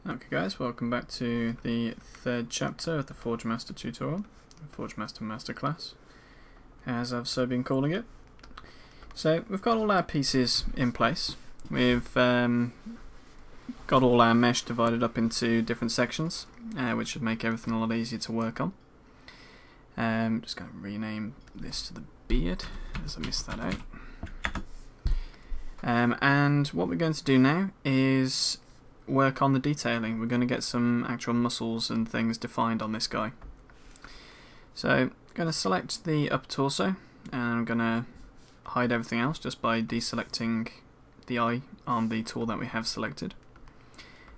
Okay guys, welcome back to the third chapter of the Forgemaster tutorial, the Forgemaster Masterclass, as I've so been calling it. So we've got all our pieces in place. We've got all our mesh divided up into different sections, which should make everything a lot easier to work on. Just going to rename this to the beard, as I missed that out. And what we're going to do now is work on the detailing. We're going to get some actual muscles and things defined on this guy. So I'm going to select the upper torso, and I'm going to hide everything else just by deselecting the eye on the tool that we have selected.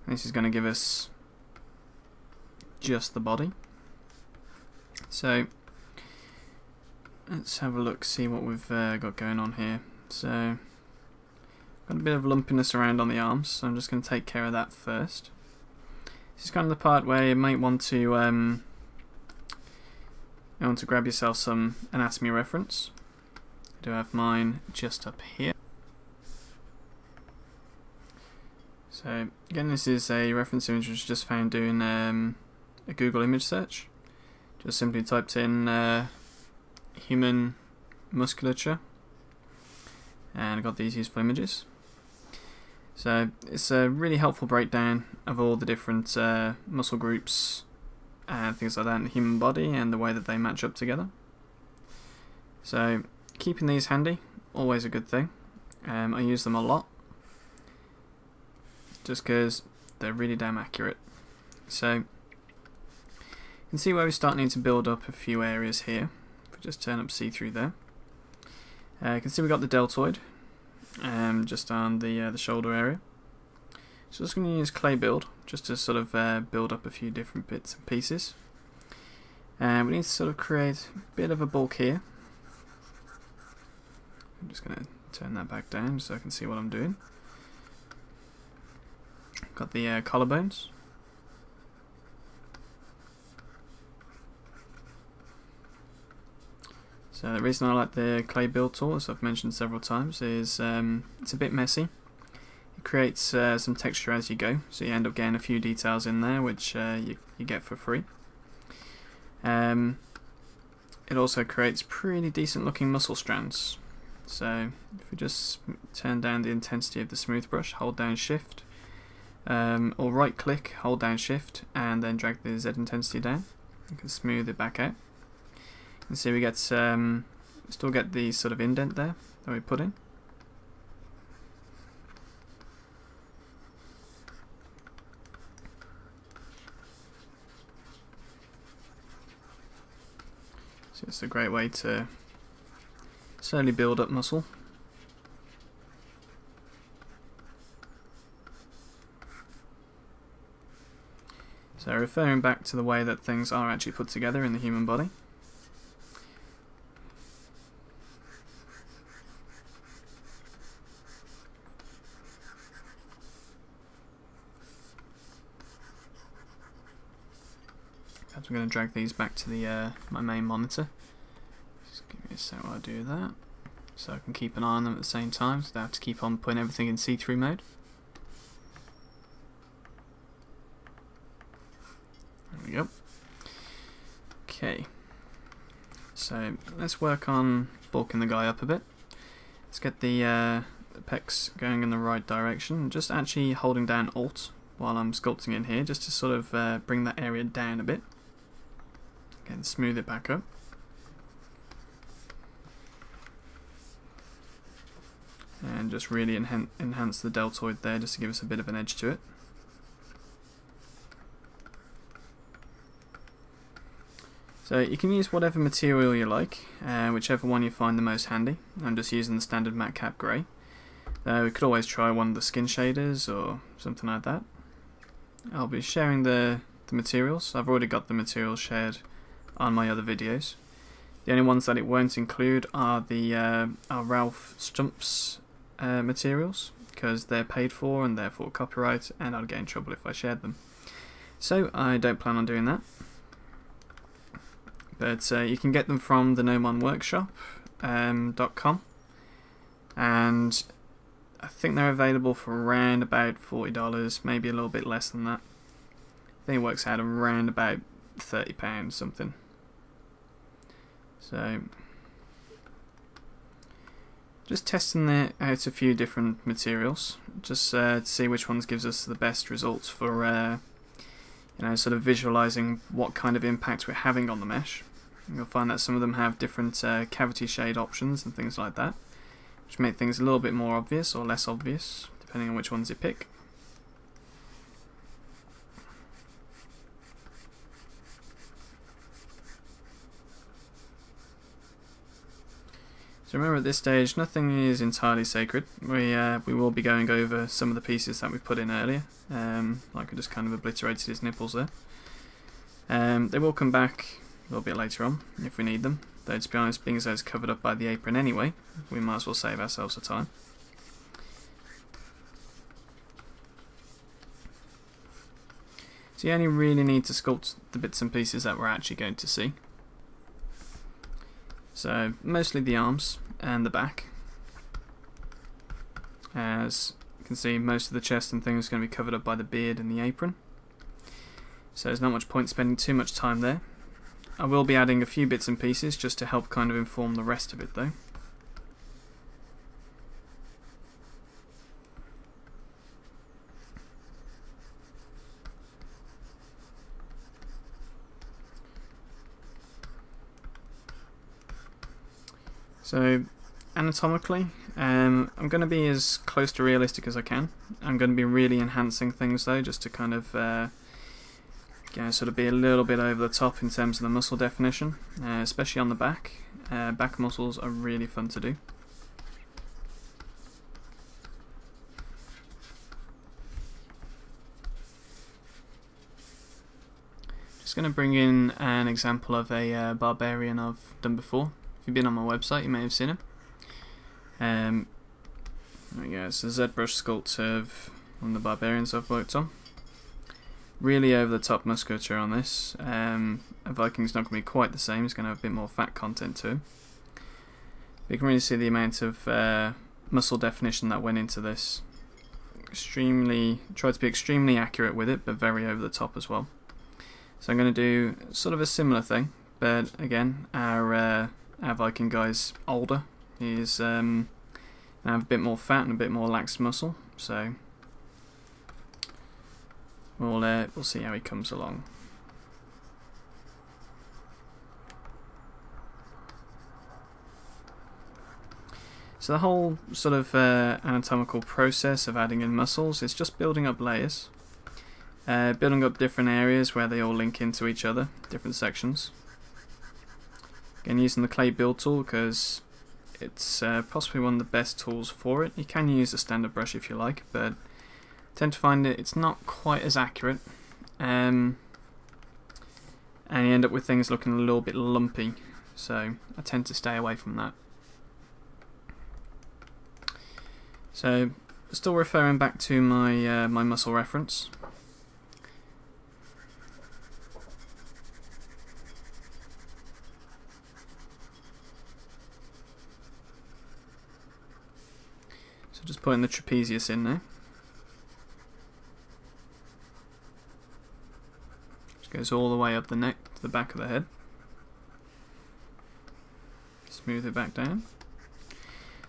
And this is going to give us just the body. So let's have a look, see what we've got going on here. So got a bit of lumpiness around on the arms, so I'm just going to take care of that first. This is kind of the part where you might want to grab yourself some anatomy reference. I do have mine just up here. So again, this is a reference image which I just found doing a Google image search. Just simply typed in human musculature and I got these useful images. So it's a really helpful breakdown of all the different muscle groups and things like that in the human body and the way that they match up together. So keeping these handy, always a good thing. I use them a lot just because they're really damn accurate. So you can see where we start needing to build up a few areas here. If we just turn up see-through there, you can see we've got the deltoid just on the shoulder area. So just going to use clay build just to sort of build up a few different bits and pieces. And we need to sort of create a bit of a bulk here. I'm just going to turn that back down so I can see what I'm doing. Got the collarbones. So the reason I like the clay build tool, as I've mentioned several times, is it's a bit messy. It creates some texture as you go, so you end up getting a few details in there which you get for free. It also creates pretty decent looking muscle strands. So if we just turn down the intensity of the smooth brush, hold down shift, or right click, hold down shift and then drag the Z intensity down, you can smooth it back out. You can see we get still get the sort of indent there that we put in. So it's a great way to slowly build up muscle. So referring back to the way that things are actually put together in the human body. I'm going to drag these back to the my main monitor. Just give me a sec while I do that, so I can keep an eye on them at the same time, so I have to keep on putting everything in see-through mode. There we go. Okay, so let's work on bulking the guy up a bit. Let's get the pecs going in the right direction. Just actually holding down Alt while I'm sculpting in here, just to sort of bring that area down a bit. Again, smooth it back up. And just really enhance the deltoid there, just to give us a bit of an edge to it. So you can use whatever material you like, whichever one you find the most handy. I'm just using the standard matte cap grey. We could always try one of the skin shaders or something like that. I'll be sharing the materials. I've already got the materials shared on my other videos. The only ones that it won't include are the Ralph Stumps materials, because they're paid for and therefore copyright, and I'd get in trouble if I shared them. So I don't plan on doing that. But you can get them from the gnomonworkshop.com, and I think they're available for around about $40, maybe a little bit less than that. I think it works out around about £30 something. So just testing out a few different materials, just to see which ones gives us the best results for sort of visualizing what kind of impact we're having on the mesh. You'll find that some of them have different cavity shade options and things like that, which make things a little bit more obvious or less obvious depending on which ones you pick. So remember, at this stage nothing is entirely sacred. We will be going over some of the pieces that we put in earlier, like I just kind of obliterated his nipples there. They will come back a little bit later on if we need them, though to be honest, being as though it's covered up by the apron anyway, we might as well save ourselves the time. So you only really need to sculpt the bits and pieces that we're actually going to see. So mostly the arms and the back. As you can see, most of the chest and things is going to be covered up by the beard and the apron, so there's not much point spending too much time there. I will be adding a few bits and pieces just to help kind of inform the rest of it though. So anatomically, I'm going to be as close to realistic as I can. I'm going to be really enhancing things though, just to kind of sort of be a little bit over the top in terms of the muscle definition, especially on the back. Back muscles are really fun to do. Just going to bring in an example of a barbarian I've done before. If you've been on my website, you may have seen him. There we go, it's a ZBrush sculpt of one of the barbarians I've worked on. Really over the top musculature on this. A Viking's not going to be quite the same, he's going to have a bit more fat content to him. But you can really see the amount of muscle definition that went into this. Tried to be extremely accurate with it, but very over the top as well. So I'm going to do sort of a similar thing, but again, our Viking guy's older. He's have a bit more fat and a bit more lax muscle, so we'll see how he comes along. So the whole sort of anatomical process of adding in muscles is just building up layers, building up different areas where they all link into each other, different sections. Again, using the clay build tool because it's possibly one of the best tools for it. You can use a standard brush if you like, but I tend to find it's not quite as accurate, and you end up with things looking a little bit lumpy, so I tend to stay away from that. So, still referring back to my my muscle reference. So just putting the trapezius in there. Just goes all the way up the neck to the back of the head. Smooth it back down.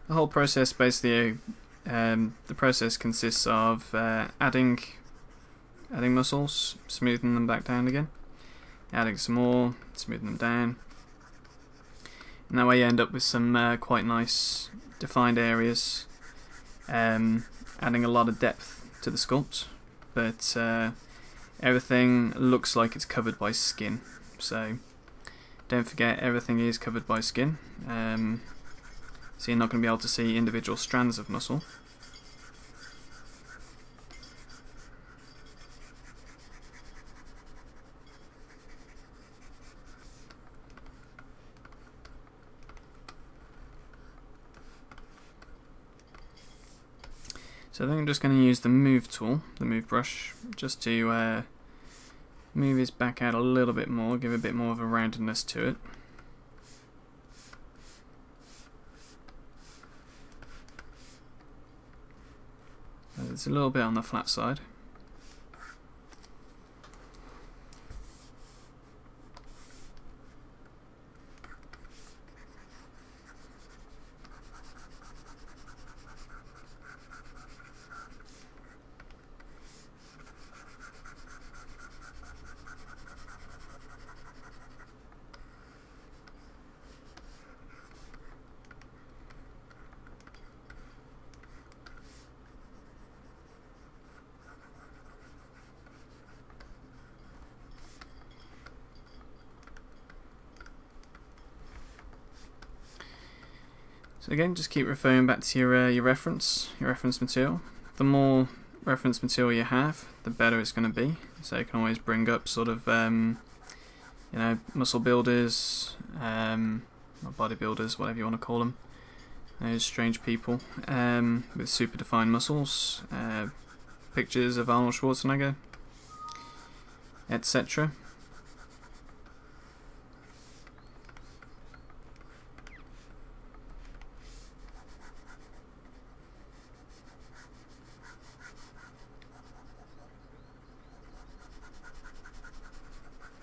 The whole process basically, the process consists of adding muscles, smoothing them back down again, adding some more, smoothing them down, and that way you end up with some quite nice defined areas. Adding a lot of depth to the sculpt, but everything looks like it's covered by skin, so don't forget everything is covered by skin, so you're not going to be able to see individual strands of muscle. So I think I'm just going to use the move tool, the move brush, just to move his back out a little bit more, give a bit more of a roundedness to it. It's a little bit on the flat side. So again, just keep referring back to your reference material. The more reference material you have, the better it's going to be. So you can always bring up sort of you know, muscle builders, or bodybuilders, whatever you want to call them. Those strange people with super defined muscles, pictures of Arnold Schwarzenegger, etc.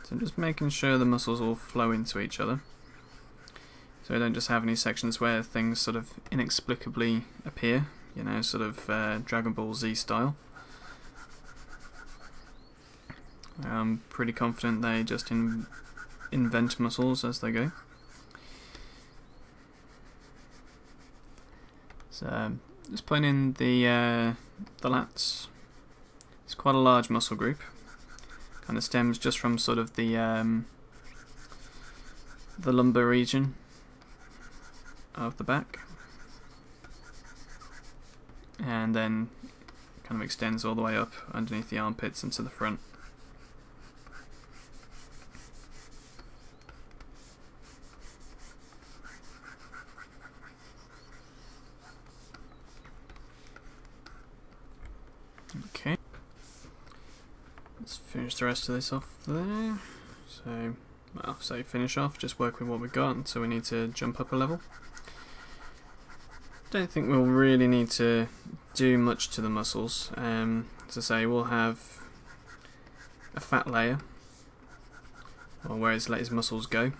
So I'm just making sure the muscles all flow into each other, so we don't just have any sections where things sort of inexplicably appear, you know, sort of Dragon Ball Z style. I'm pretty confident they just invent muscles as they go. So just putting in the lats. It's quite a large muscle group. Kind of stems just from sort of the lumbar region of the back, and then kind of extends all the way up underneath the armpits and to the front. Okay, let's finish the rest of this off there. So, well, say finish off, just work with what we've got until we need to jump up a level. Don't think we'll really need to do much to the muscles. As I say, we'll have a fat layer, or where it's let his muscles go.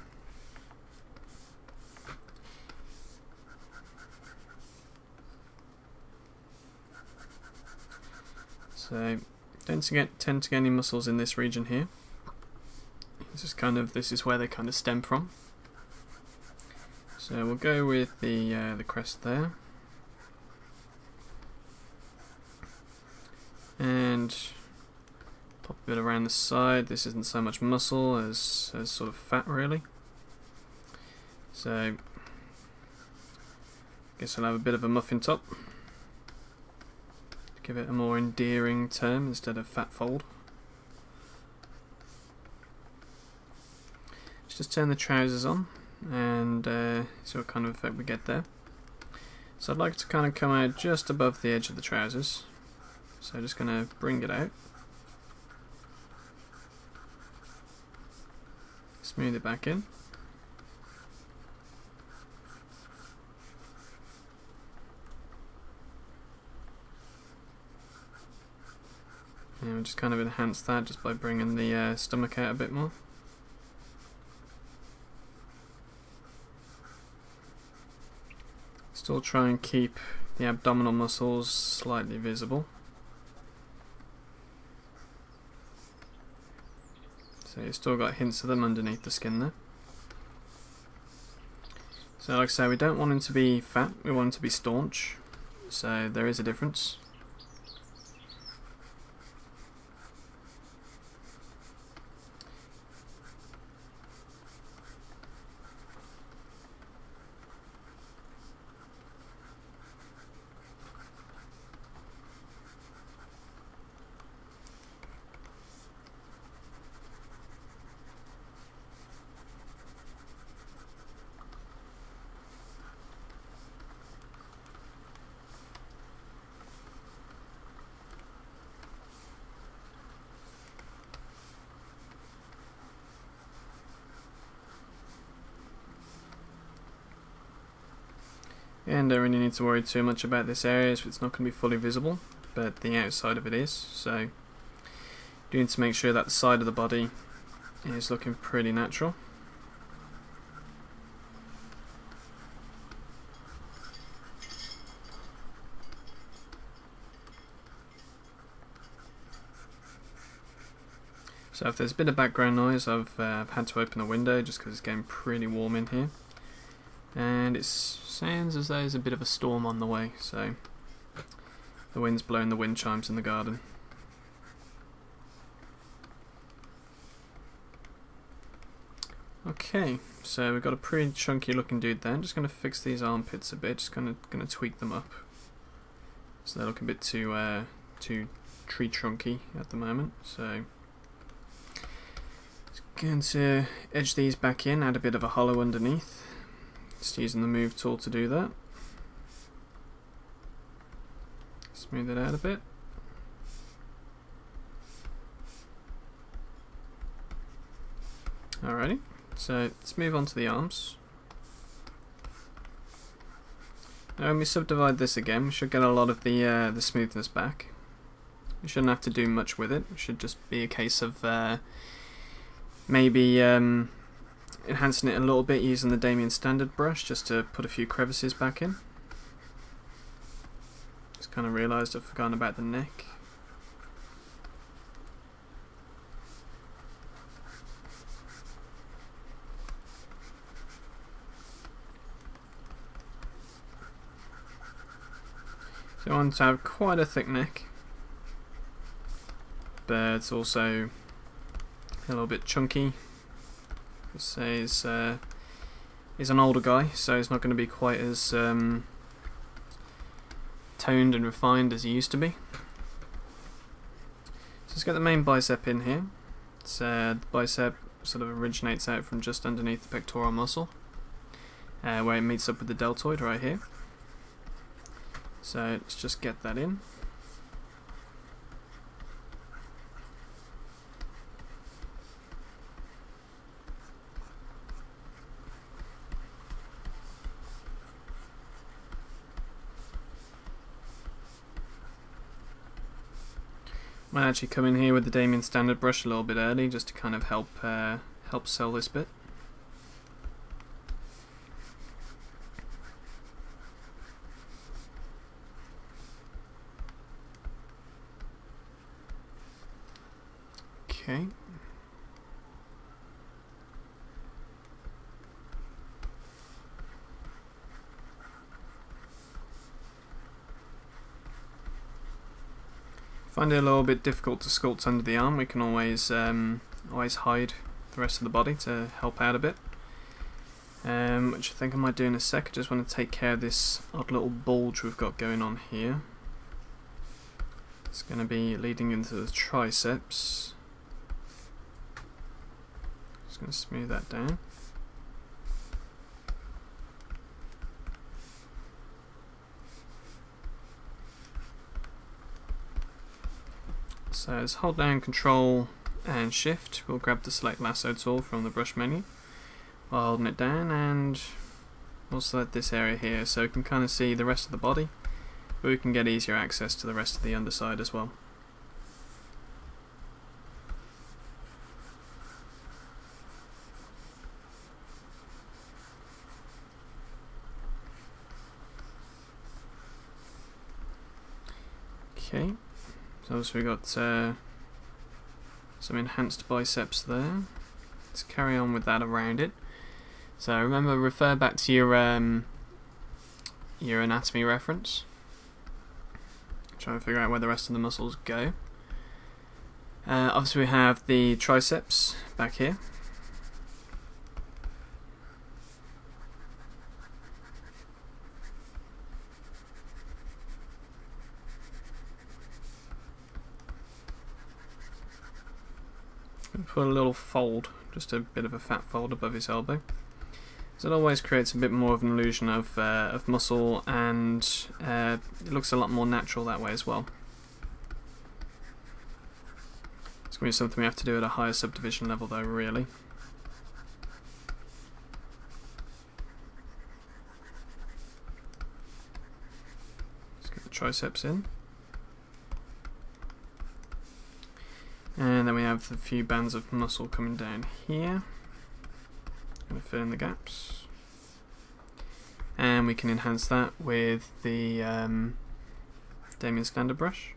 So don't tend to get any muscles in this region here. This is where they kind of stem from. So we'll go with the crest there, and pop a bit around the side. This isn't so much muscle as sort of fat really. So I guess I'll have a bit of a muffin top. Give it a more endearing term instead of fat fold. Let's just turn the trousers on and see what kind of effect we get there. So I'd like to kind of come out just above the edge of the trousers. So I'm just going to bring it out. Smooth it back in. And we'll just kind of enhance that just by bringing the stomach out a bit more. Still try and keep the abdominal muscles slightly visible. So you've still got hints of them underneath the skin there. So like I say, we don't want him to be fat, we want him to be staunch. So there is a difference. And don't really need to worry too much about this area, so it's not going to be fully visible, but the outside of it is. So you need to make sure that the side of the body is looking pretty natural. So if there's a bit of background noise, I've had to open the window just because it's getting pretty warm in here. And it sounds as though there's a bit of a storm on the way, so the wind's blowing the wind chimes in the garden. Okay, so we've got a pretty chunky looking dude there. I'm just going to fix these armpits a bit, just going to tweak them up. So they look a bit too tree trunky at the moment. So just going to edge these back in, add a bit of a hollow underneath. Just using the move tool to do that. Smooth it out a bit. Alrighty, so let's move on to the arms. Now when we subdivide this again, we should get a lot of the smoothness back. We shouldn't have to do much with it. It should just be a case of maybe enhancing it a little bit using the Damien Standard brush just to put a few crevices back in. Just kind of realised I've forgotten about the neck. So I want to have quite a thick neck, but it's also a little bit chunky. Let's say he's an older guy, so he's not going to be quite as toned and refined as he used to be. So let's get the main bicep in here. The bicep sort of originates out from just underneath the pectoral muscle, where it meets up with the deltoid right here. So let's just get that in. Might actually come in here with the Damien Standard brush a little bit early just to kind of help sell this bit. Okay. Find it a little bit difficult to sculpt under the arm. We can always hide the rest of the body to help out a bit, which I think I might do in a sec. I just want to take care of this odd little bulge we've got going on here. It's going to be leading into the triceps. Just going to smooth that down. So let's hold down Control and Shift. We'll grab the Select Lasso tool from the brush menu while holding it down, and we'll select this area here so we can kind of see the rest of the body, but we can get easier access to the rest of the underside as well. Okay. So we've got some enhanced biceps there. Let's carry on with that around it. So remember, refer back to your anatomy reference. Try and figure out where the rest of the muscles go. Obviously we have the triceps back here. Put a little fold, just a bit of a fat fold above his elbow. So it always creates a bit more of an illusion of muscle, and it looks a lot more natural that way as well. It's going to be something we have to do at a higher subdivision level though, really. Let's get the triceps in. And then we have a few bands of muscle coming down here. Going to fill in the gaps. And we can enhance that with the Damien Standard brush.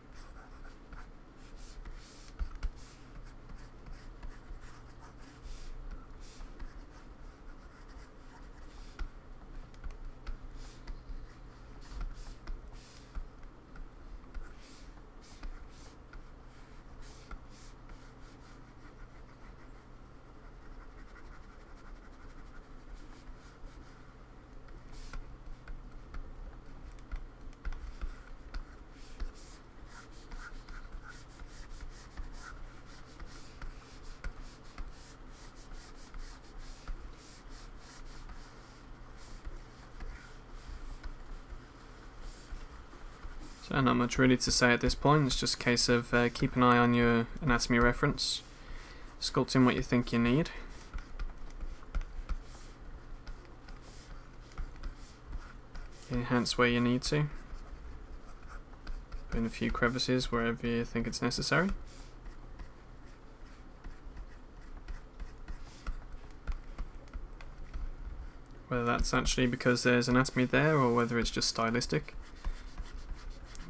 So not much really to say at this point, it's just a case of keep an eye on your anatomy reference, sculpting what you think you need. Enhance where you need to. Put in a few crevices wherever you think it's necessary. Whether that's actually because there's anatomy there or whether it's just stylistic.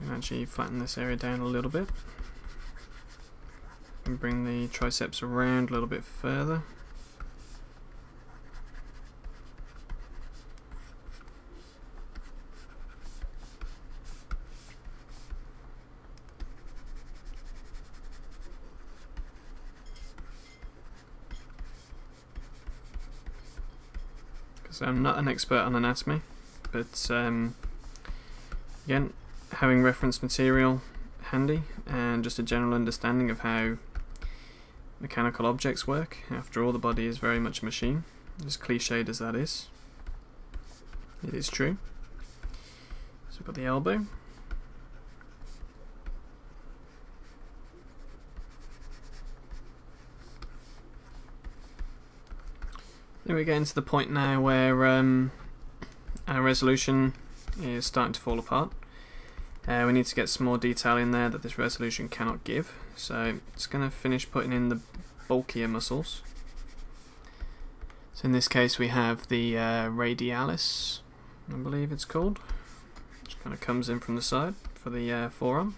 You can actually flatten this area down a little bit and bring the triceps around a little bit further. Because I'm not an expert on anatomy, but again, having reference material handy and just a general understanding of how mechanical objects work. After all, the body is very much a machine, as cliched as that is. It is true. So we've got the elbow. Then we get into the point now where our resolution is starting to fall apart. We need to get some more detail in there that this resolution cannot give. So it's going to finish putting in the bulkier muscles. So in this case we have the radialis, I believe it's called, which kind of comes in from the side for the forearm.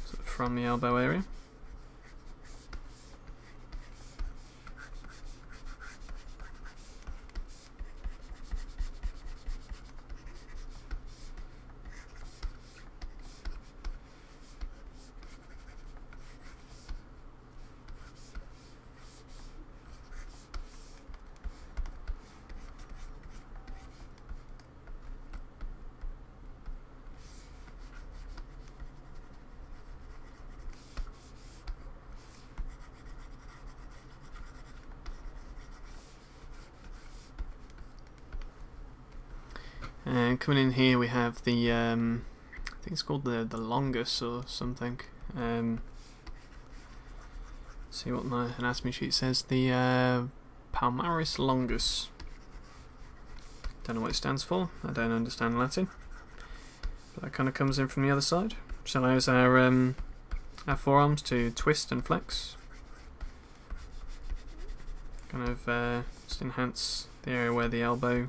So from the elbow area. And coming in here we have the, I think it's called the longus or something. See what my anatomy sheet says. The palmaris longus. Don't know what it stands for. I don't understand Latin. But that kind of comes in from the other side, which allows our forearms to twist and flex. Kind of just enhance the area where the elbow,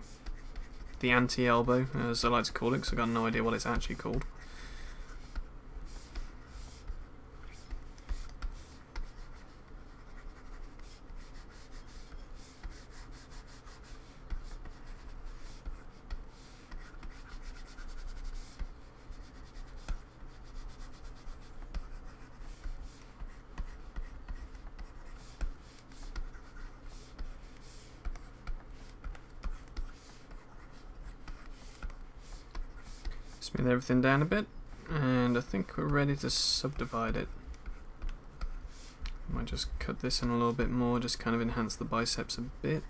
the anti-elbow, as I like to call it, because I've got no idea what it's actually called. Smooth everything down a bit, and I think we're ready to subdivide it. I might just cut this in a little bit more, just kind of enhance the biceps a bit.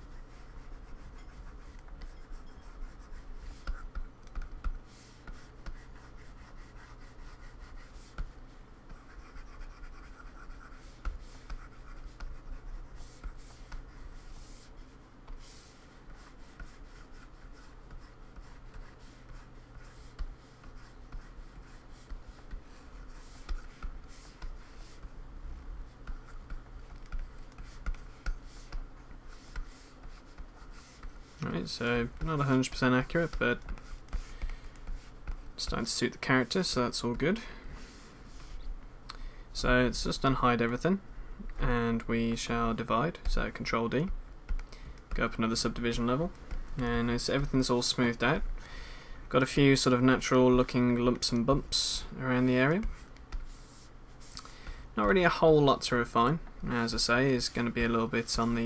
Right, so not 100% accurate, but starting to suit the character, so that's all good. So it's just unhide everything, and we shall divide. So Control D, go up another subdivision level, and notice everything's all smoothed out. Got a few sort of natural looking lumps and bumps around the area. Not really a whole lot to refine. As I say, is going to be a little bit on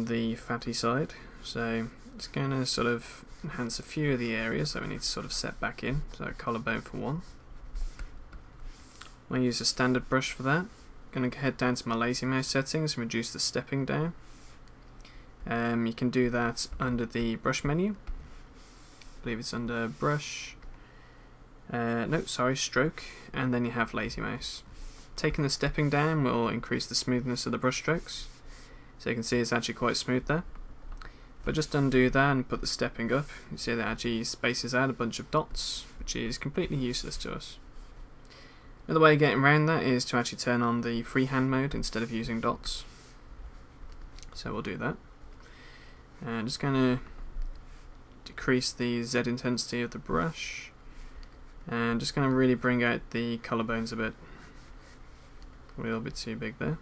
the fatty side, so it's going to sort of enhance a few of the areas that we need to sort of set back in. So collarbone for one. I'm going to use a standard brush for that. Going to head down to my lazy mouse settings and reduce the stepping down. You can do that under the brush menu. I believe it's under brush. No, sorry, stroke, and then you have lazy mouse. Taking the stepping down will increase the smoothness of the brush strokes. So you can see it's actually quite smooth there. But just undo that and put the stepping up, you see that actually spaces out a bunch of dots, which is completely useless to us. Another way of getting around that is to actually turn on the freehand mode instead of using dots. So we'll do that. And just going to decrease the Z intensity of the brush, and just going to really bring out the collarbones a bit. A little bit too big there.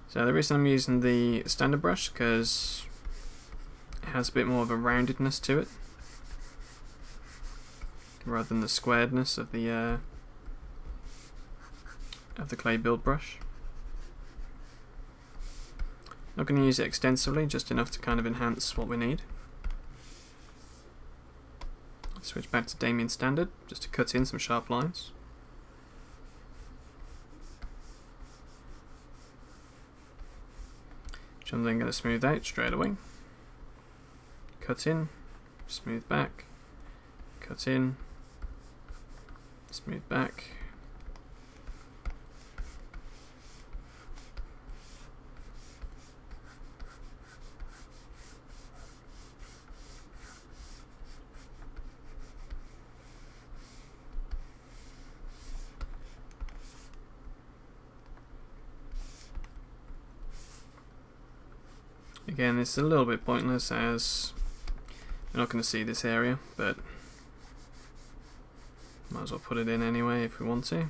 So the reason I'm using the standard brush because it has a bit more of a roundedness to it rather than the squaredness of the clay build brush. Not going to use it extensively, just enough to kind of enhance what we need. Switch back to Damien Standard just to cut in some sharp lines. Which I'm then going to smooth out straight away. Cut in, smooth back, cut in, smooth back. Again, it's a little bit pointless as we're not going to see this area, but might as well put it in anyway if we want to.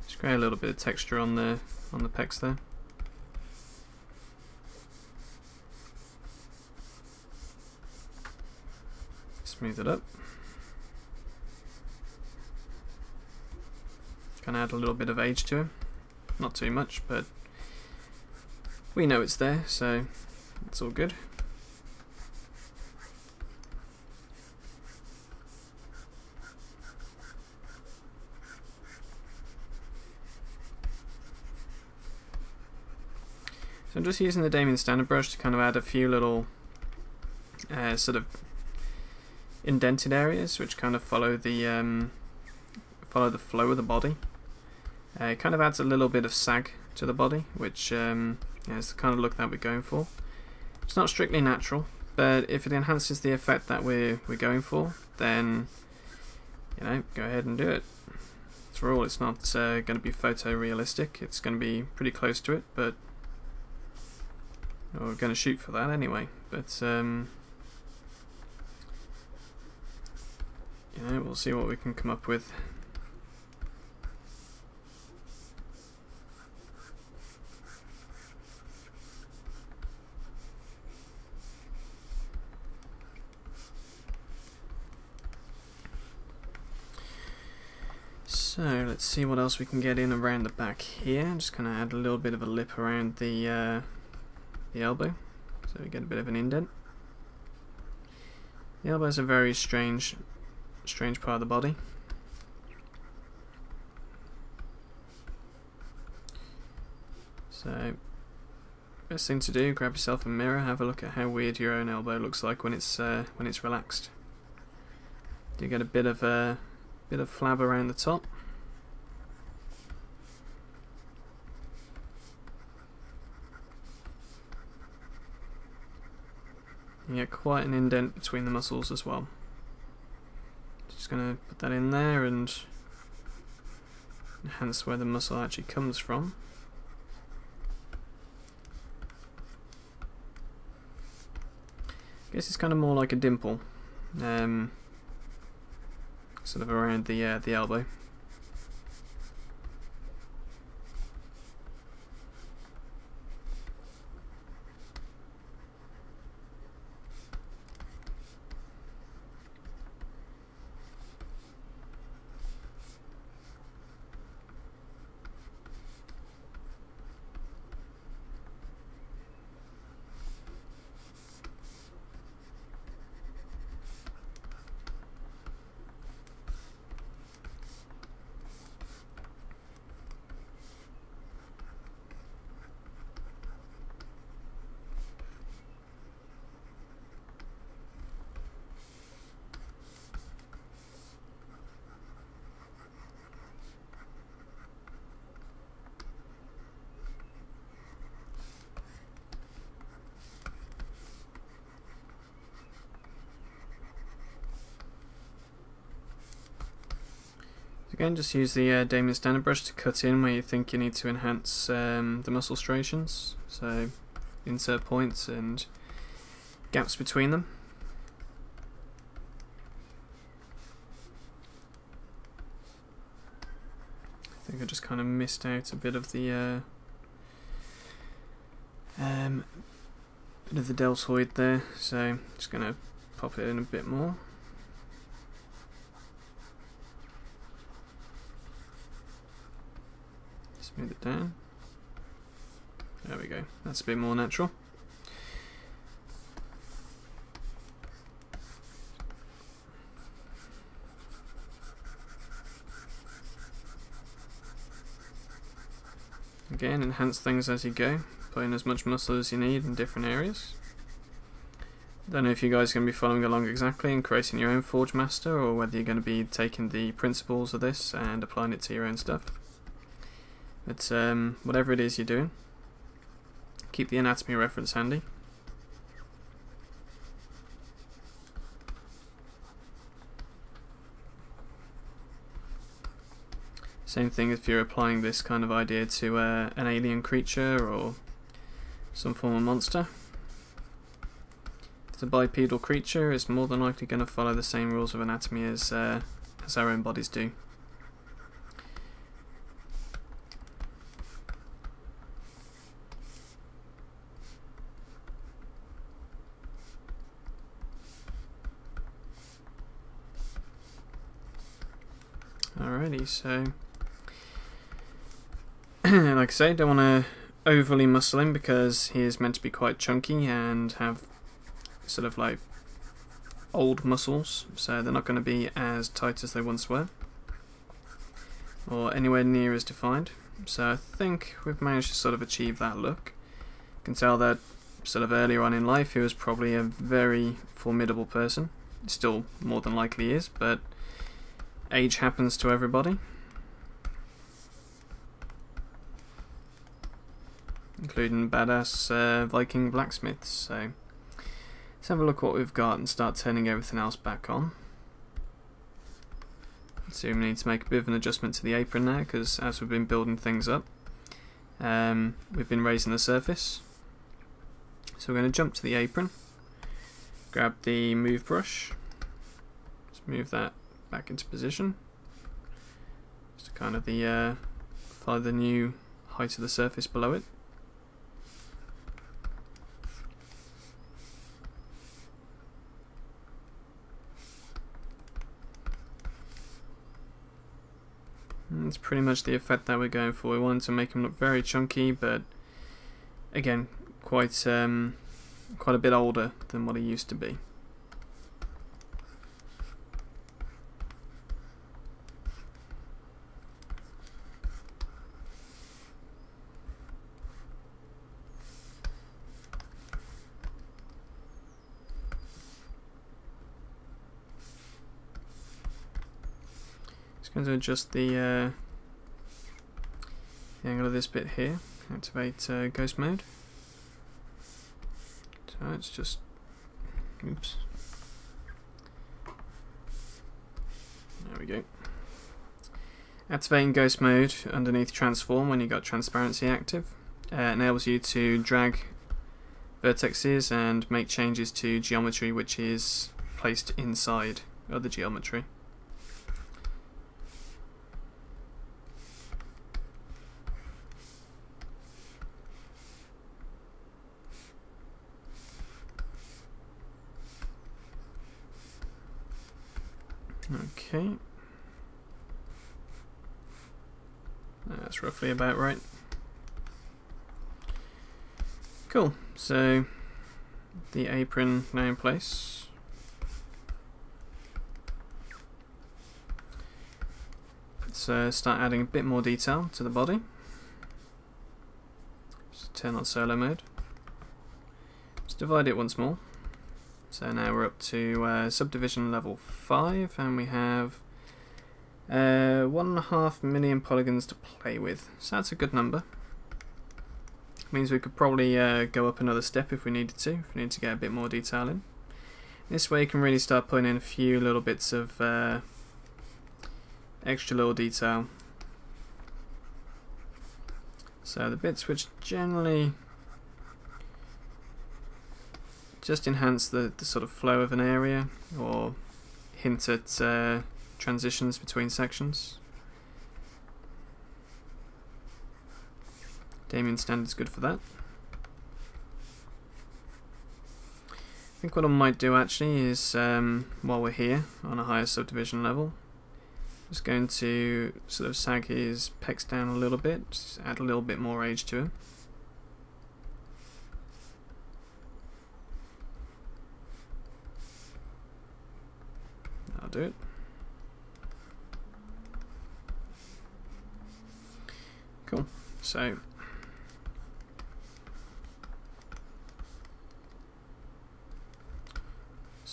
Just create a little bit of texture on the pecs there. Smooth it up. Kind of add a little bit of age to him. Not too much, but we know it's there, so it's all good. So I'm just using the Damien Standard brush to kind of add a few little sort of indented areas which kind of follow the flow of the body. It kind of adds a little bit of sag to the body, which is the kind of look that we're going for. It's not strictly natural, but if it enhances the effect that we're going for, then go ahead and do it. After all, it's not going to be photorealistic. It's going to be pretty close to it, but we're going to shoot for that anyway. But we'll see what we can come up with. So let's see what else we can get in around the back here. I'm just going to add a little bit of a lip around the elbow, so we get a bit of an indent. The elbow is a very strange part of the body. So best thing to do, grab yourself a mirror, have a look at how weird your own elbow looks like when it's relaxed. You get a bit of flab around the top. You get quite an indent between the muscles as well. Just going to put that in there and enhance where the muscle actually comes from. I guess it's kind of more like a dimple, sort of around the elbow. Again, just use the Damien standard brush to cut in where you think you need to enhance the muscle striations. So insert points and gaps between them. I think I just kind of missed out a bit of the deltoid there, so I'm just going to pop it in a bit more. Smooth it down. There we go, that's a bit more natural. Again, enhance things as you go, put in as much muscle as you need in different areas. Don't know if you guys are going to be following along exactly and creating your own Forgemaster, or whether you're going to be taking the principles of this and applying it to your own stuff. But whatever it is you're doing, keep the anatomy reference handy. Same thing if you're applying this kind of idea to an alien creature or some form of monster. If it's a bipedal creature, it's more than likely going to follow the same rules of anatomy as our own bodies do. Alrighty, so like I say, don't want to overly muscle him because he is meant to be quite chunky and have sort of like old muscles, so they're not going to be as tight as they once were, or anywhere near as defined. So I think we've managed to sort of achieve that look. You can tell that sort of earlier on in life he was probably a very formidable person. Still more than likely is, but age happens to everybody, including badass Viking blacksmiths. So let's have a look what we've got and start turning everything else back on. So we need to make a bit of an adjustment to the apron now, because as we've been building things up, we've been raising the surface. So we're going to jump to the apron, grab the move brush, let's move that back into position, just to kind of follow the new height of the surface below it. And it's pretty much the effect that we're going for. We want to make him look very chunky, but again, quite a bit older than what he used to be. Going to adjust the angle of this bit here, activate ghost mode. So it's just, oops, there we go. Activating ghost mode underneath transform when you've got transparency active enables you to drag vertexes and make changes to geometry which is placed inside other geometry. Okay, that's roughly about right. Cool, so the apron now in place. Let's start adding a bit more detail to the body. Just turn on solo mode. Let's divide it once more. So now we're up to subdivision level 5, and we have 1.5 million polygons to play with. So that's a good number. Means we could probably go up another step if we needed to, if we need to get a bit more detail in. This way you can really start putting in a few little bits of extra little detail. So the bits which generally just enhance the sort of flow of an area or hint at transitions between sections. Damien Standard's good for that. I think what I might do actually is, while we're here on a higher subdivision level, just going to sort of sag his pecs down a little bit, just add a little bit more age to him. That'll do it. Cool. So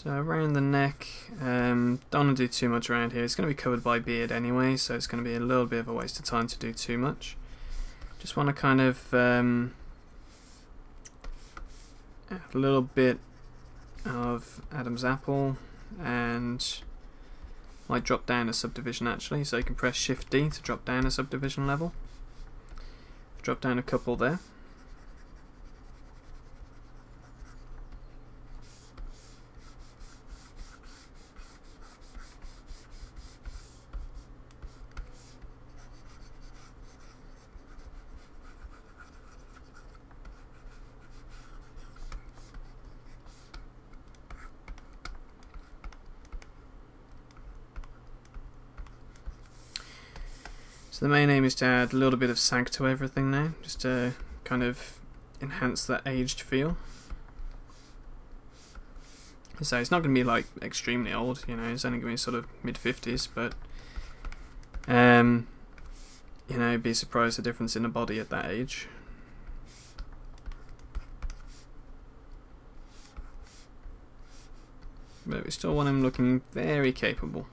around the neck, don't want to do too much around here. It's going to be covered by beard anyway, so it's going to be a little bit of a waste of time to do too much. Just want to kind of add a little bit of Adam's apple, and might drop down a subdivision actually, so you can press Shift D to drop down a subdivision level. Drop down a couple there. So the main aim is to add a little bit of sag to everything now, just to kind of enhance that aged feel. So it's not going to be like extremely old, you know, it's only going to be sort of mid-50s, but you know, be surprised the difference in the body at that age. But we still want him looking very capable.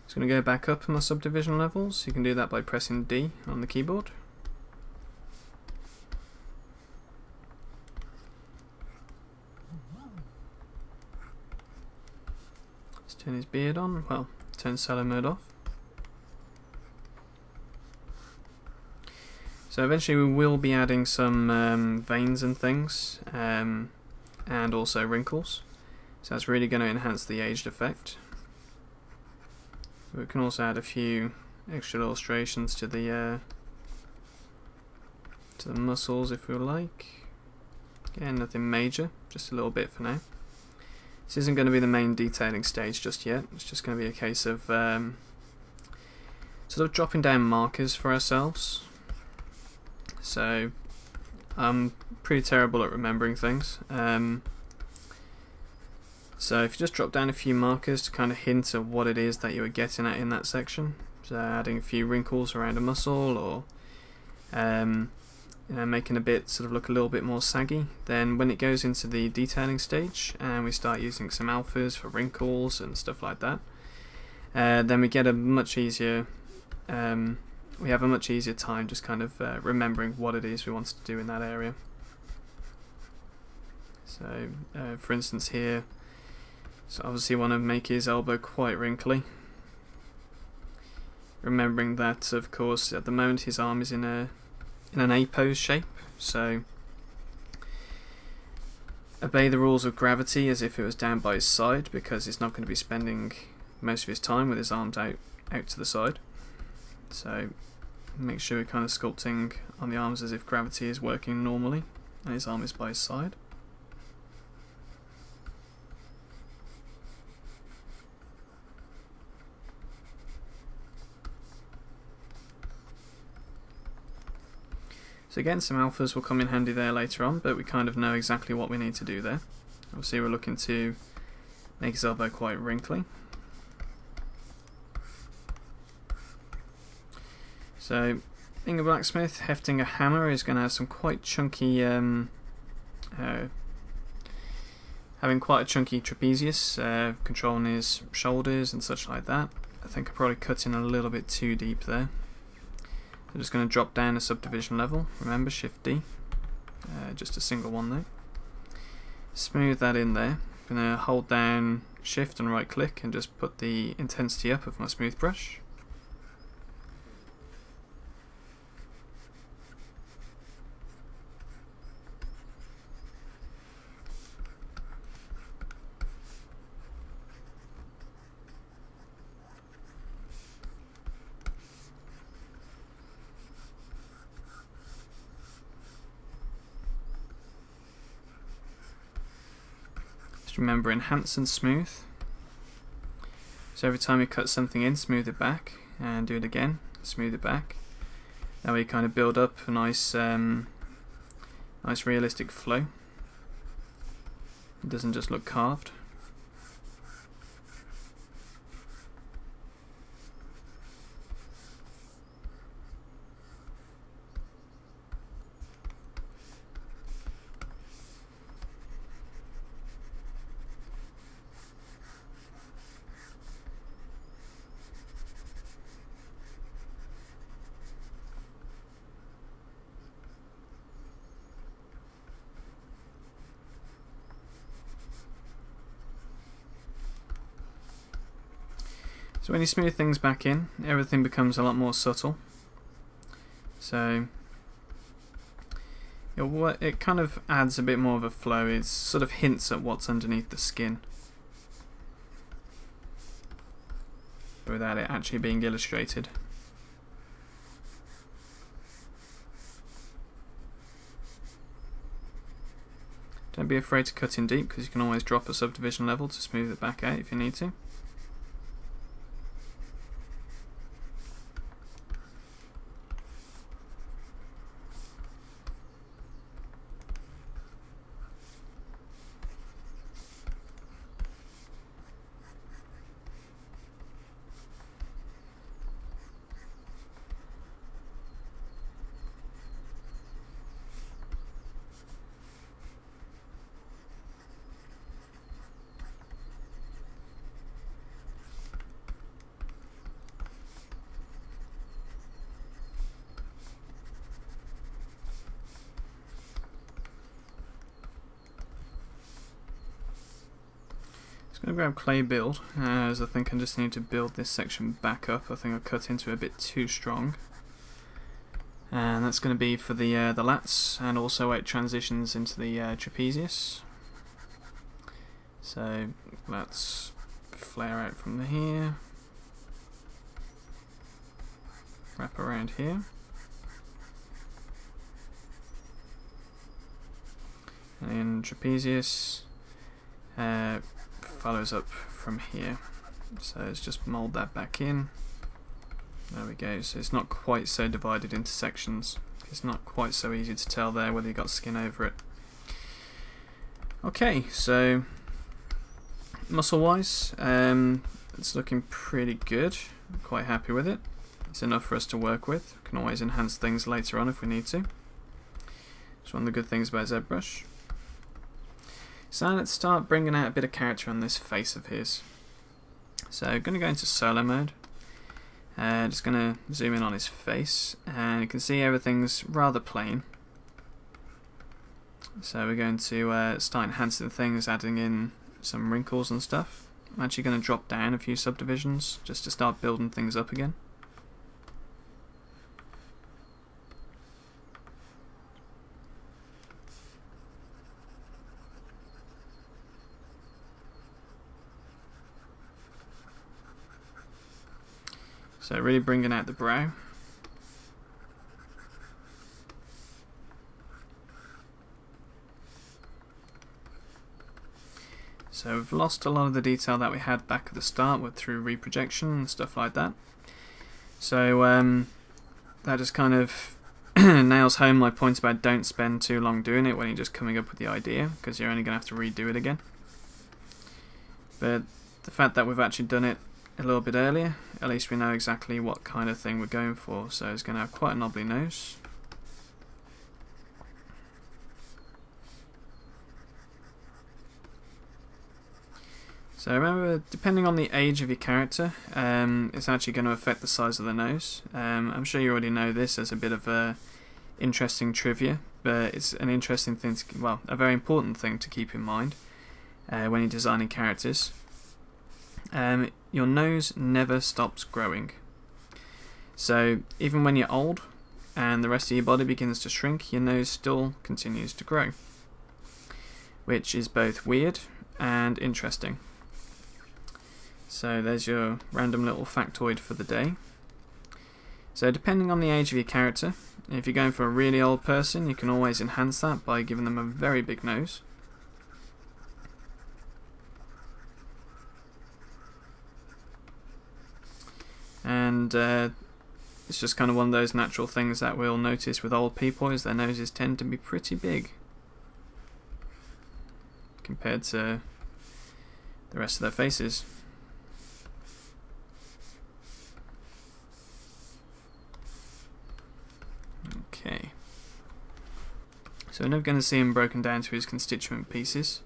Just going to go back up my subdivision levels. You can do that by pressing D on the keyboard. Let's turn his beard on. Well, turn solo mode off. So eventually we will be adding some veins and things, and also wrinkles. So that's really going to enhance the aged effect. We can also add a few extra illustrations to the muscles if we like. Again, nothing major, just a little bit for now. This isn't going to be the main detailing stage just yet. It's just going to be a case of sort of dropping down markers for ourselves. So I'm pretty terrible at remembering things. So if you just drop down a few markers to kind of hint at what it is that you were getting at in that section, so adding a few wrinkles around a muscle, or you know, making a bit sort of look a little bit more saggy, then when it goes into the detailing stage and we start using some alphas for wrinkles and stuff like that, then we get a much easier we have a much easier time just kind of remembering what it is we want to do in that area. So for instance here, so obviously you want to make his elbow quite wrinkly. Remembering that, of course, at the moment his arm is in an A pose shape, so obey the rules of gravity as if it was down by his side, because he's not going to be spending most of his time with his arms out to the side. So make sure we're kind of sculpting on the arms as if gravity is working normally and his arm is by his side. So again, some alphas will come in handy there later on, but we kind of know exactly what we need to do there. Obviously we're looking to make his elbow quite wrinkly. So being a blacksmith, hefting a hammer is going to have some quite chunky having quite a chunky trapezius, controlling his shoulders and such like that. I think I probably cut in a little bit too deep there. I'm just going to drop down a subdivision level. Remember, Shift D. Just a single one though. Smooth that in there. I'm going to hold down Shift and right click and just put the intensity up of my smooth brush. Just remember, enhance and smooth. So every time you cut something in, smooth it back, and do it again, smooth it back. That way you kind of build up a nice, nice realistic flow. It doesn't just look carved. So when you smooth things back in, everything becomes a lot more subtle. So it kind of adds a bit more of a flow. It sort of hints at what's underneath the skin, without it actually being illustrated. Don't be afraid to cut in deep, because you can always drop a subdivision level to smooth it back out if you need to. I'm going to grab clay build, as I think I just need to build this section back up. I think I cut into it a bit too strong, and that's going to be for the lats, and also it transitions into the trapezius. So let's flare out from here, wrap around here, and then trapezius follows up from here. So let's just mold that back in. There we go. So it's not quite so divided into sections. It's not quite so easy to tell there whether you got skin over it. Okay, so muscle wise, it's looking pretty good. I'm quite happy with it. It's enough for us to work with. We can always enhance things later on if we need to. It's one of the good things about ZBrush. So now let's start bringing out a bit of character on this face of his. So I'm going to go into solo mode. Just going to zoom in on his face, and you can see everything's rather plain. So we're going to start enhancing things, adding in some wrinkles and stuff. I'm actually going to drop down a few subdivisions just to start building things up again. So really bringing out the brow. So we've lost a lot of the detail that we had back at the start through reprojection and stuff like that. So that just kind of nails home my point about don't spend too long doing it when you're just coming up with the idea, because you're only going to have to redo it again. But the fact that we've actually done it a little bit earlier, at least we know exactly what kind of thing we're going for. So it's going to have quite a knobbly nose. So remember, depending on the age of your character, it's actually going to affect the size of the nose. I'm sure you already know this as a bit of a interesting trivia, but it's an interesting thing to, well, a very important thing to keep in mind when you're designing characters. Your nose never stops growing. So even when you're old and the rest of your body begins to shrink, your nose still continues to grow, which is both weird and interesting. So there's your random little factoid for the day. So depending on the age of your character, if you're going for a really old person, you can always enhance that by giving them a very big nose. And it's just kind of one of those natural things that we'll notice with old people, is their noses tend to be pretty big compared to the rest of their faces. Okay, so we're now going to see him broken down to his constituent pieces.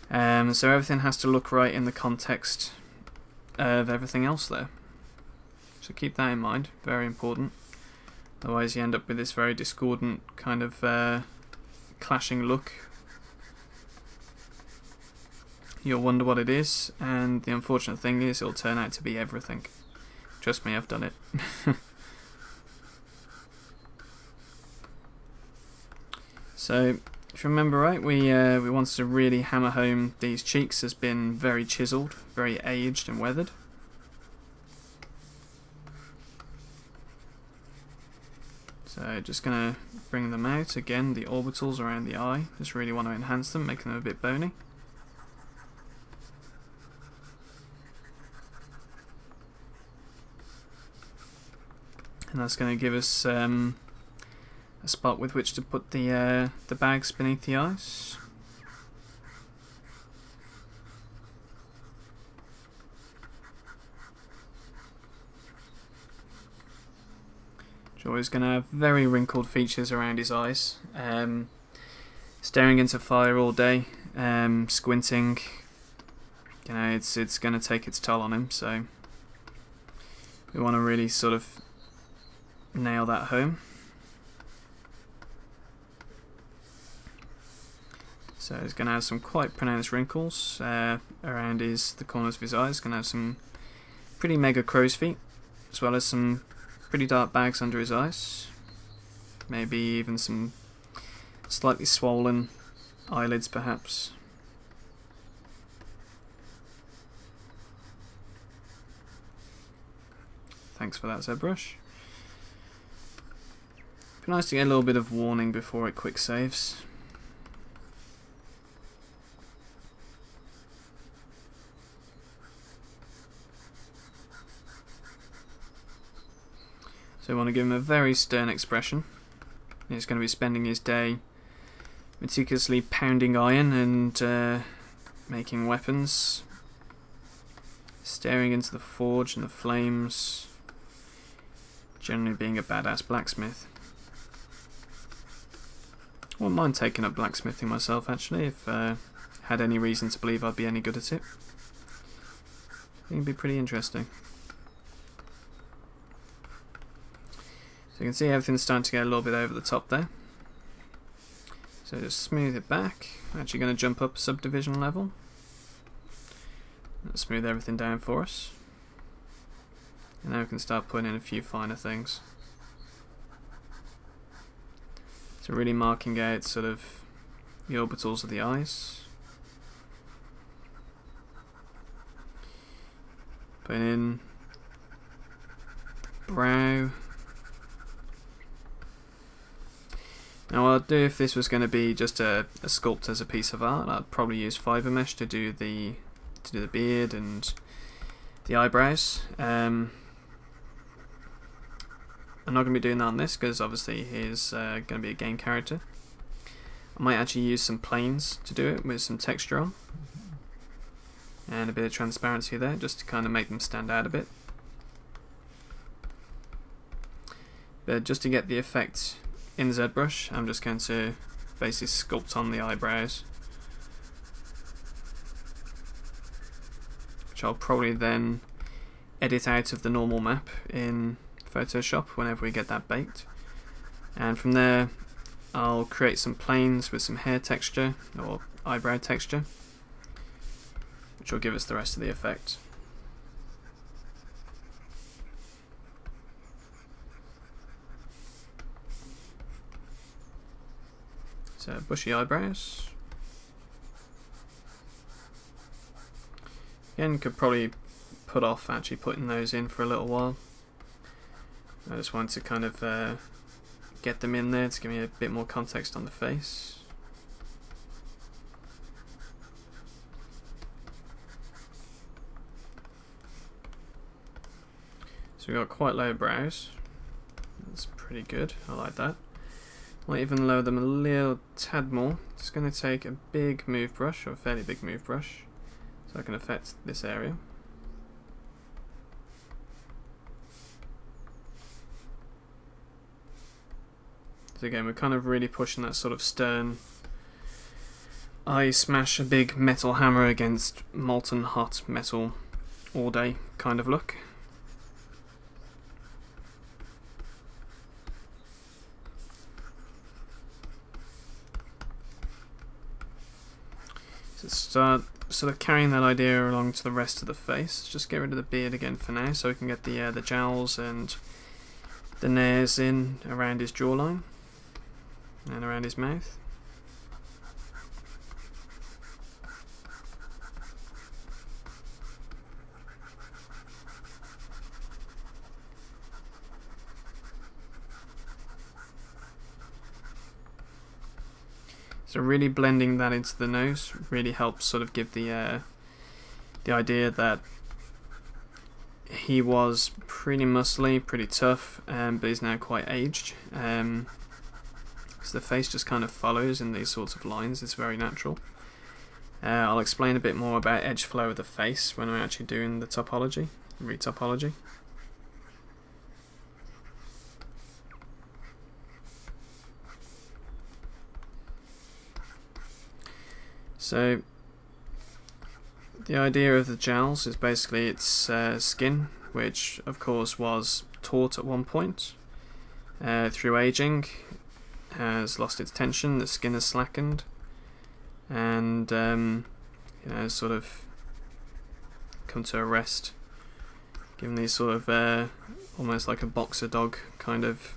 So everything has to look right in the context of everything else there. So keep that in mind, very important. Otherwise you end up with this very discordant kind of clashing look. You'll wonder what it is, and the unfortunate thing is it'll turn out to be everything. Trust me, I've done it. So, if you remember right, we wanted to really hammer home these cheeks as being very chiseled, very aged and weathered. So just going to bring them out again, the orbitals around the eye, just really want to enhance them, making them a bit bony. And that's going to give us a spot with which to put the bags beneath the eyes. Joy's going to have very wrinkled features around his eyes, staring into fire all day, squinting. You know, it's going to take its toll on him, so we want to really sort of nail that home. So he's going to have some quite pronounced wrinkles around the corners of his eyes. Going to have some pretty mega crow's feet, as well as some pretty dark bags under his eyes. Maybe even some slightly swollen eyelids, perhaps. Thanks for that, ZBrush. Be nice to get a little bit of warning before it quick saves. So we want to give him a very stern expression. He's going to be spending his day meticulously pounding iron and making weapons, staring into the forge and the flames, generally being a badass blacksmith. I wouldn't mind taking up blacksmithing myself, actually, if I had any reason to believe I'd be any good at it. I think it'd be pretty interesting. So you can see everything's starting to get a little bit over the top there. So just smooth it back. I'm actually going to jump up a subdivision level. Let's smooth everything down for us. And now we can start putting in a few finer things. So really marking out sort of the orbitals of the eyes. Putting in the brow. Now what I'd do if this was going to be just a sculpt as a piece of art, I'd probably use fiber mesh to do the beard and the eyebrows. I'm not going to be doing that on this because obviously he's going to be a game character. I might actually use some planes to do it with some texture on and a bit of transparency there, just to kind of make them stand out a bit. But just to get the effect in ZBrush, I'm just going to basically sculpt on the eyebrows. I'll probably then edit out of the normal map in Photoshop whenever we get that baked. And from there I'll create some planes with some hair texture or eyebrow texture, which will give us the rest of the effect. So bushy eyebrows. Again, could probably put off actually putting those in for a little while. I just want to kind of get them in there to give me a bit more context on the face. So we've got quite low brows. That's pretty good, I like that. Might even lower them a little tad more. Just going to take a big move brush, or a fairly big move brush, so I can affect this area. So again, we're kind of really pushing that sort of stern, I smash a big metal hammer against molten hot metal all day kind of look. So start sort of carrying that idea along to the rest of the face. Just get rid of the beard again for now, so we can get the jowls and the nares in around his jawline and around his mouth. So really blending that into the nose really helps sort of give the idea that he was pretty muscly, pretty tough, but he's now quite aged. So the face just kind of follows in these sorts of lines. It's very natural. I'll explain a bit more about edge flow of the face when we're actually doing the topology, retopology. So the idea of the jowls is basically it's skin, which of course was taut at one point. Through aging, has lost its tension, the skin has slackened, and you know, sort of come to a rest, giving these sort of almost like a boxer dog kind of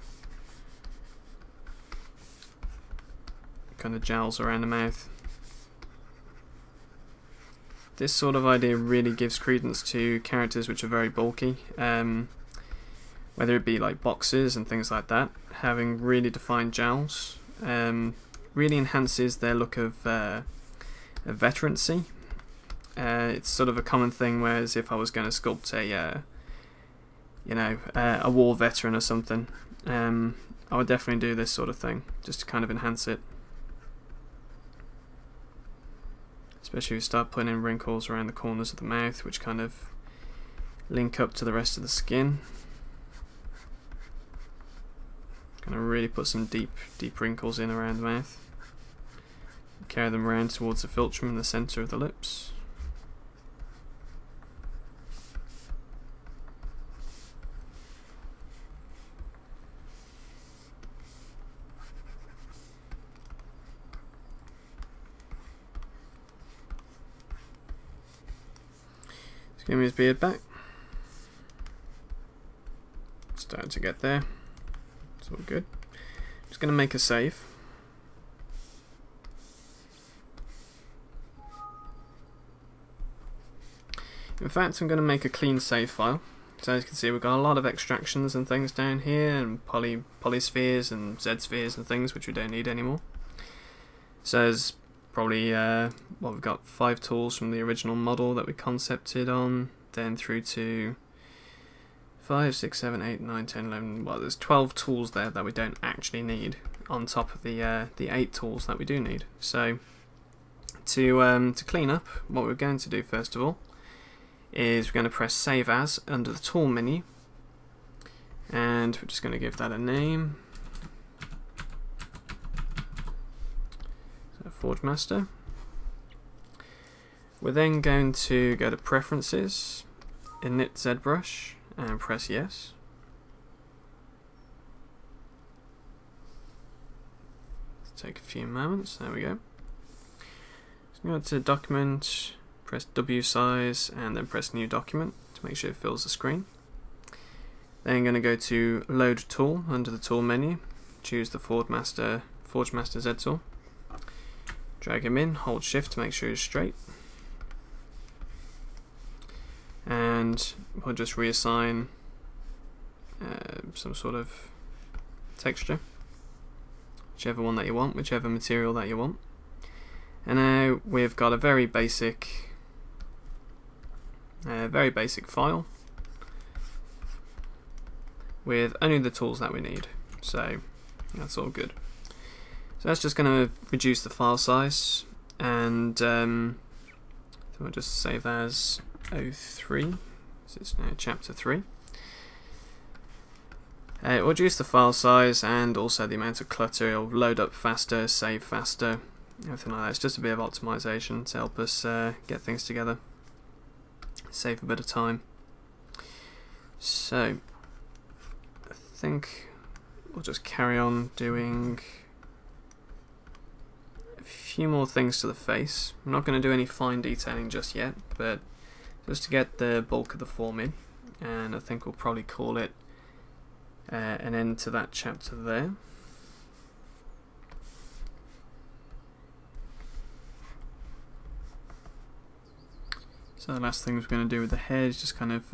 jowls around the mouth. This sort of idea really gives credence to characters which are very bulky, whether it be like boxers and things like that. Having really defined jowls really enhances their look of veterancy. It's sort of a common thing, whereas if I was going to sculpt a war veteran or something, I would definitely do this sort of thing just to kind of enhance it. Especially if you start putting in wrinkles around the corners of the mouth, which kind of link up to the rest of the skin. Gonna really put some deep wrinkles in around the mouth. Carry them around towards the philtrum in the centre of the lips. Give me his beard back. Starting to get there. It's all good. Just going to make a save. In fact, I'm going to make a clean save file. So as you can see, we've got a lot of extractions and things down here, and polyspheres and Z-spheres and things which we don't need anymore. So there's probably we've got 5 tools from the original model that we concepted on, then through to 5, 6, 7, 8, 9, 10, 11, well there's 12 tools there that we don't actually need on top of the 8 tools that we do need. So to clean up, what we're going to do first of all is we're going to press Save As under the tool menu, and we're just going to give that a name. Forgemaster. We're then going to go to Preferences, Init ZBrush, and press Yes. Let's take a few moments. There we go. So go to Document, press W size, and then press New Document to make sure it fills the screen. Then I'm going to go to Load Tool under the Tool menu. Choose the Forgemaster Z tool. Drag him in, hold Shift to make sure he's straight. And we'll just reassign some sort of texture, whichever one that you want, whichever material that you want. And now we've got a very basic file with only the tools that we need. So that's all good. So that's just going to reduce the file size, and we'll just save that as 03, so it's now chapter 3. It will reduce the file size and also the amount of clutter. It'll load up faster, save faster, everything like that. It's just a bit of optimization to help us get things together, save a bit of time. So I think we'll just carry on doing a few more things to the face. I'm not going to do any fine detailing just yet, but just to get the bulk of the form in, and I think we'll probably call it an end to that chapter there. So the last thing we're going to do with the hair is just kind of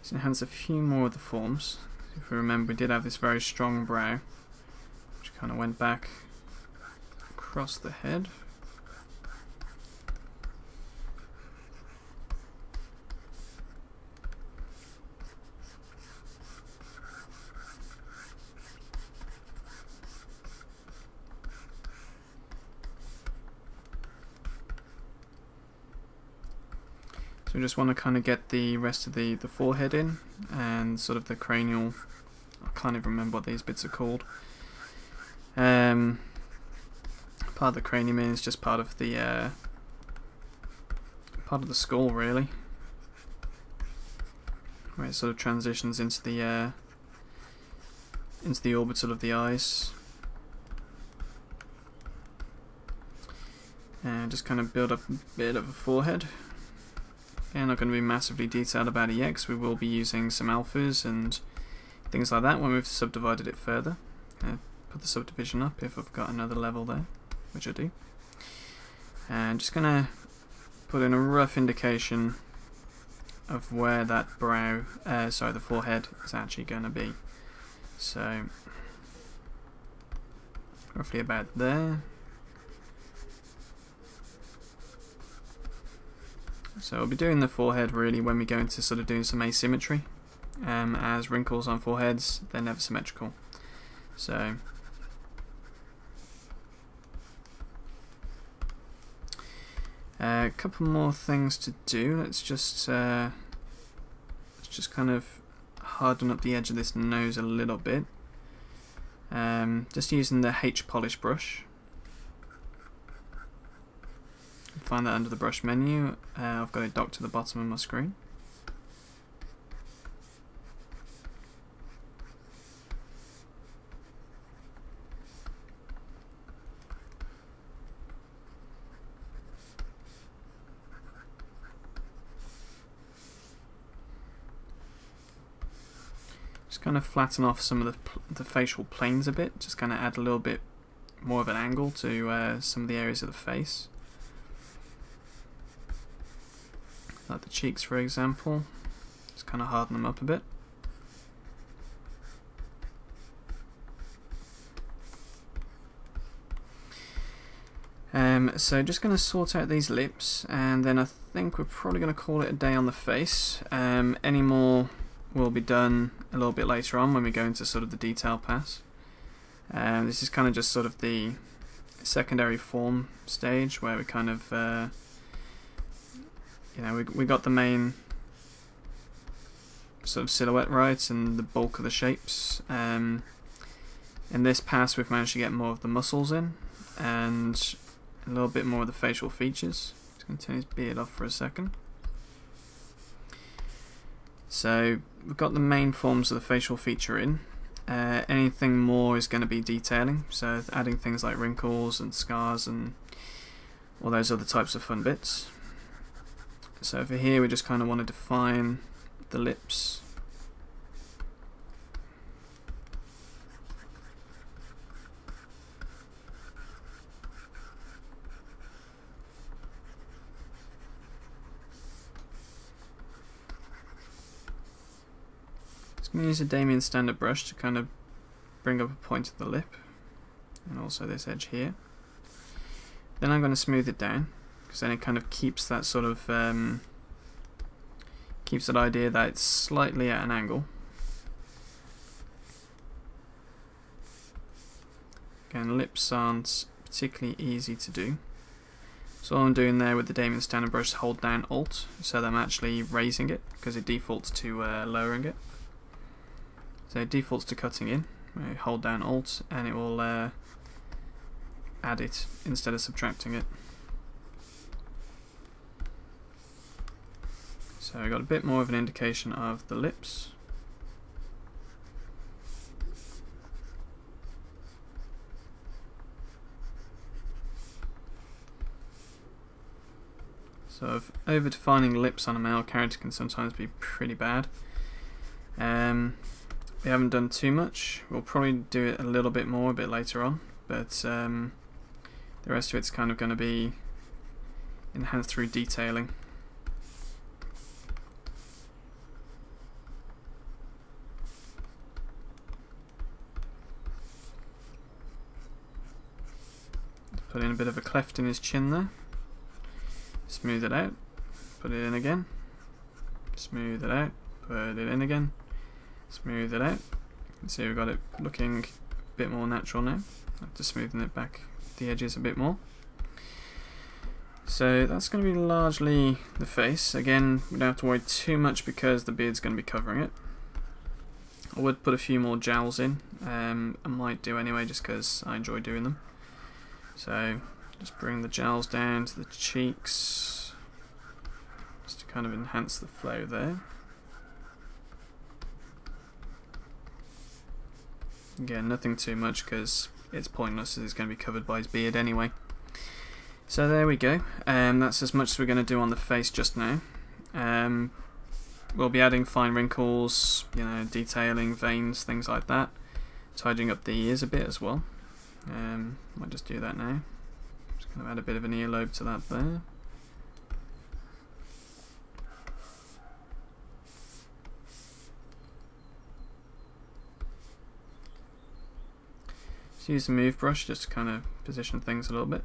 just enhance a few more of the forms. If we remember, we did have this very strong brow, which kind of went back across the head. So we just want to kind of get the rest of the forehead in, and sort of the cranial, I can't even remember what these bits are called. Part of the cranium is just part of the skull, really, where it sort of transitions into the orbital of the eyes, and just kind of build up a bit of a forehead. Again, not going to be massively detailed about it yet, because we will be using some alphas and things like that when we've subdivided it further. Put the subdivision up if I've got another level there, which I do. And just going to put in a rough indication of where that brow, the forehead is actually going to be. So roughly about there. So we'll be doing the forehead really when we go into sort of doing some asymmetry, as wrinkles on foreheads, they're never symmetrical. So a couple more things to do. Let's just kind of harden up the edge of this nose a little bit. Just using the H polish brush. Find that under the brush menu. I've got it docked to the bottom of my screen. Just kind of flatten off some of the facial planes a bit, just kind of add a little bit more of an angle to some of the areas of the face. Like the cheeks, for example. Just kind of harden them up a bit. So just going to sort out these lips, and then I think we're probably going to call it a day on the face. Any more will be done a little bit later on when we go into sort of the detail pass. This is kind of just sort of the secondary form stage where we kind of we got the main sort of silhouette right and the bulk of the shapes. In this pass we've managed to get more of the muscles in and a little bit more of the facial features. Just going to turn his beard off for a second. So we've got the main forms of the facial feature in. Anything more is going to be detailing, so adding things like wrinkles and scars and all those other types of fun bits. So over here we just kind of want to define the lips. I'm going to use a Damien standard brush to kind of bring up a point of the lip and also this edge here. Then I'm going to smooth it down because then it kind of keeps that sort of keeps that idea that it's slightly at an angle. Again, lips aren't particularly easy to do. So all I'm doing there with the Damien standard brush is hold down Alt so that I'm actually raising it because it defaults to lowering it. So it defaults to cutting in. I hold down Alt and it will add it instead of subtracting it. So I got a bit more of an indication of the lips. So over defining lips on a male character can sometimes be pretty bad. We haven't done too much. We'll probably do it a little bit more a bit later on, but the rest of it's kind of going to be enhanced through detailing. Put in a bit of a cleft in his chin there. Smooth it out. Put it in again. Smooth it out. Put it in again. Smooth it out. You can see we've got it looking a bit more natural now. After smoothing it back the edges a bit more. So that's going to be largely the face. Again, we don't have to worry too much because the beard's going to be covering it. I would put a few more jowls in. I might do anyway just because I enjoy doing them. So just bring the jowls down to the cheeks just to kind of enhance the flow there. Again, nothing too much because it's pointless as it's going to be covered by his beard anyway. So there we go. That's as much as we're going to do on the face just now. We'll be adding fine wrinkles, you know, detailing veins, things like that. Tidying up the ears a bit as well. Might just do that now. Just going to add a bit of an earlobe to that there. Just use the move brush just to kind of position things a little bit.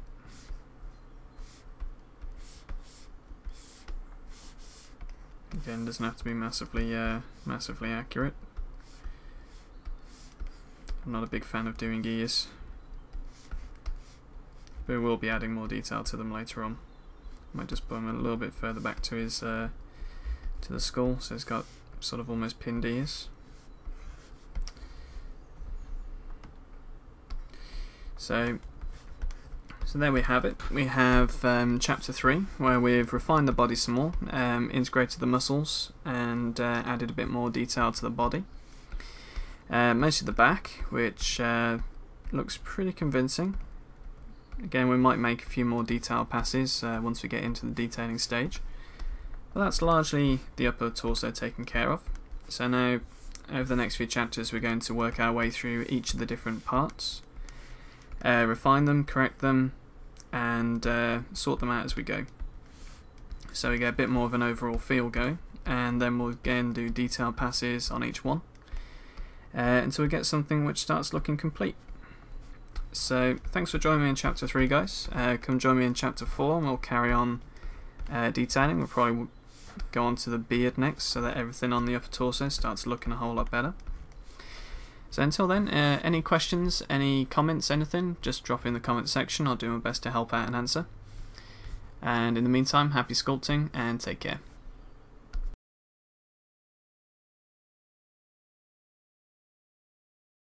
Again, doesn't have to be massively accurate. I'm not a big fan of doing ears, but we will be adding more detail to them later on. Might just put them a little bit further back to his to the skull, so he's got sort of almost pinned ears. So there we have it. We have chapter 3 where we've refined the body some more, integrated the muscles and added a bit more detail to the body. Mostly the back, which looks pretty convincing. Again, we might make a few more detail passes once we get into the detailing stage. But that's largely the upper torso taken care of. So now, over the next few chapters, we're going to work our way through each of the different parts. Refine them, correct them, and sort them out as we go. So we get a bit more of an overall feel going, and then we'll again do detail passes on each one until we get something which starts looking complete. So thanks for joining me in chapter 3, guys. Come join me in chapter 4 and we'll carry on detailing. We'll probably go on to the beard next so that everything on the upper torso starts looking a whole lot better. So until then, any questions, any comments, anything, just drop in the comment section. I'll do my best to help out and answer. And in the meantime, happy sculpting and take care.